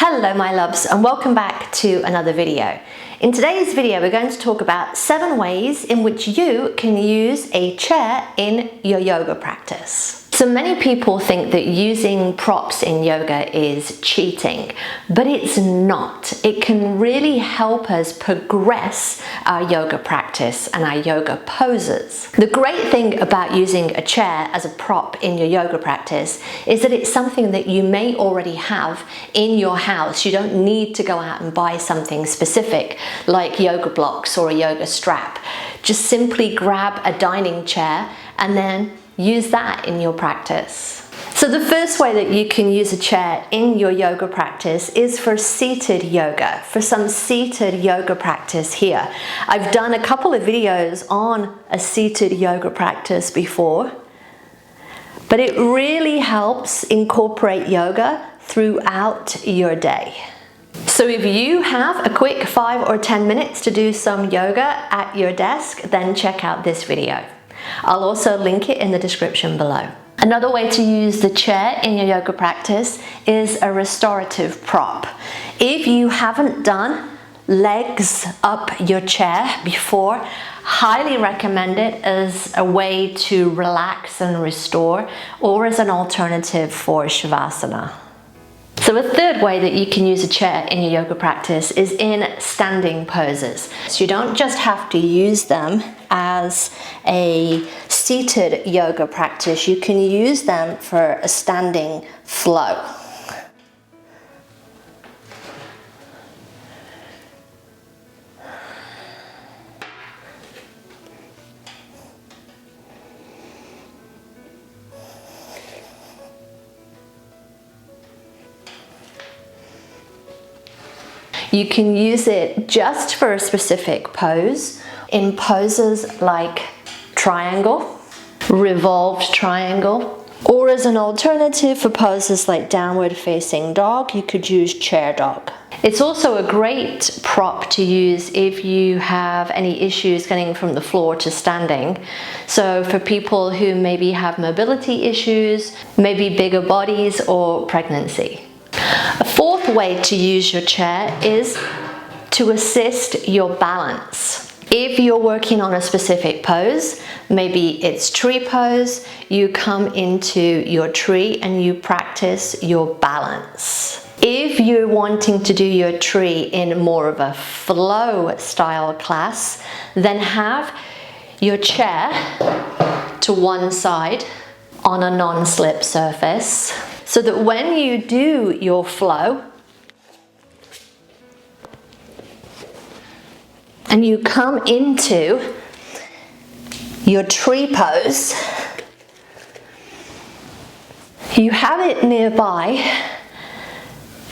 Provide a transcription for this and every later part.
Hello my loves and welcome back to another video. In today's video we're going to talk about 7 ways in which you can use a chair in your yoga practice. So many people think that using props in yoga is cheating, but it's not. It can really help us progress our yoga practice and our yoga poses. The great thing about using a chair as a prop in your yoga practice is that it's something that you may already have in your house. You don't need to go out and buy something specific like yoga blocks or a yoga strap. Just simply grab a dining chair and then use that in your practice. So the first way that you can use a chair in your yoga practice is for seated yoga, for some seated yoga practice here. I've done a couple of videos on a seated yoga practice before, but it really helps incorporate yoga throughout your day. So if you have a quick 5 or 10 minutes to do some yoga at your desk, then check out this video. I'll also link it in the description below. Another way to use the chair in your yoga practice is a restorative prop. If you haven't done legs up your chair before, highly recommend it as a way to relax and restore, or as an alternative for Shavasana. So a third way that you can use a chair in your yoga practice is in standing poses. So you don't just have to use them as a seated yoga practice, you can use them for a standing flow. You can use it just for a specific pose, in poses like triangle, revolved triangle, or as an alternative for poses like downward facing dog, you could use chair dog. It's also a great prop to use if you have any issues getting from the floor to standing. So for people who maybe have mobility issues, maybe bigger bodies or pregnancy. A fourth way to use your chair is to assist your balance. If you're working on a specific pose, maybe it's tree pose, you come into your tree and you practice your balance. If you're wanting to do your tree in more of a flow style class, then have your chair to one side on a non-slip surface, so that when you do your flow and you come into your tree pose, you have it nearby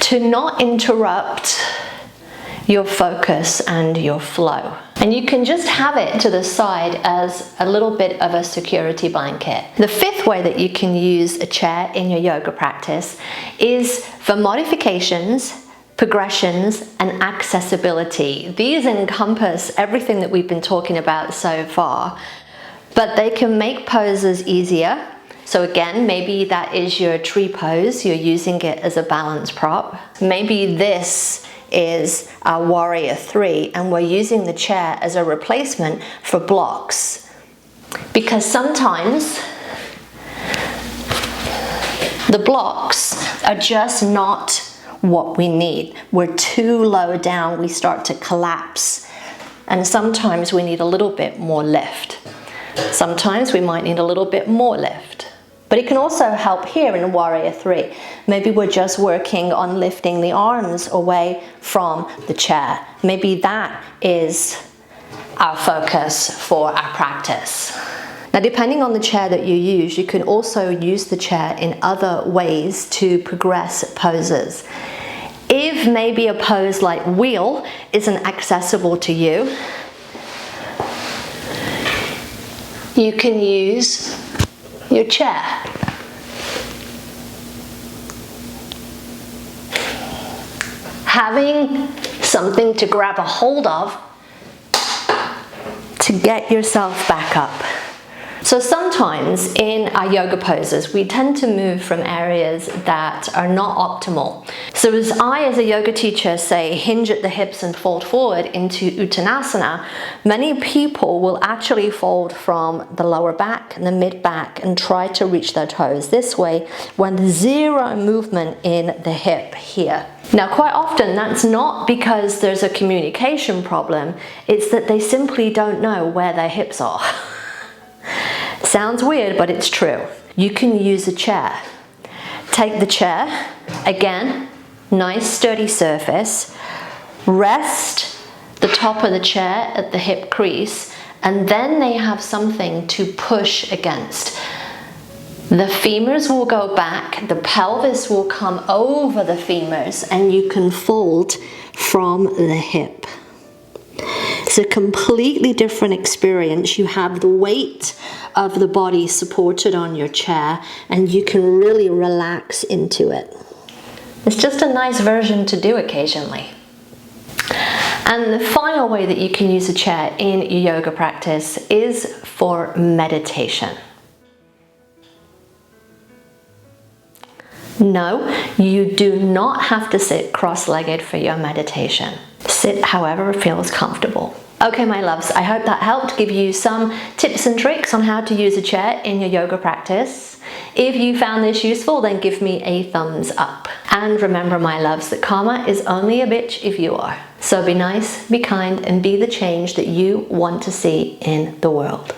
to not interrupt your focus and your flow. And you can just have it to the side as a little bit of a security blanket. The fifth way that you can use a chair in your yoga practice is for modifications, progressions, and accessibility. These encompass everything that we've been talking about so far, but they can make poses easier. So again, maybe that is your tree pose, you're using it as a balance prop. Maybe this is our warrior 3 and we're using the chair as a replacement for blocks, because sometimes the blocks are just not what we need. We're too low down, we start to collapse, and sometimes we need a little bit more lift. Sometimes we might need a little bit more lift. But it can also help here in Warrior 3. Maybe we're just working on lifting the arms away from the chair. Maybe that is our focus for our practice. Now, depending on the chair that you use, you can also use the chair in other ways to progress poses. If maybe a pose like wheel isn't accessible to you, you can use your chair. Having something to grab a hold of to get yourself back up. So sometimes in our yoga poses, we tend to move from areas that are not optimal. So as a yoga teacher, say hinge at the hips and fold forward into Uttanasana, many people will actually fold from the lower back and the mid back and try to reach their toes this way when there's zero movement in the hip here. Now, quite often that's not because there's a communication problem, it's that they simply don't know where their hips are. Sounds weird, but it's true. You can use a chair. Take the chair, again, nice sturdy surface, rest the top of the chair at the hip crease, and then they have something to push against. The femurs will go back, the pelvis will come over the femurs, and you can fold from the hip. It's a completely different experience. You have the weight of the body supported on your chair, and you can really relax into it. It's just a nice version to do occasionally. And the final way that you can use a chair in your yoga practice is for meditation. No, you do not have to sit cross-legged for your meditation. Sit however feels comfortable. Okay, my loves, I hope that helped give you some tips and tricks on how to use a chair in your yoga practice. If you found this useful, then give me a thumbs up. And remember, my loves, that karma is only a bitch if you are. So be nice, be kind, and be the change that you want to see in the world.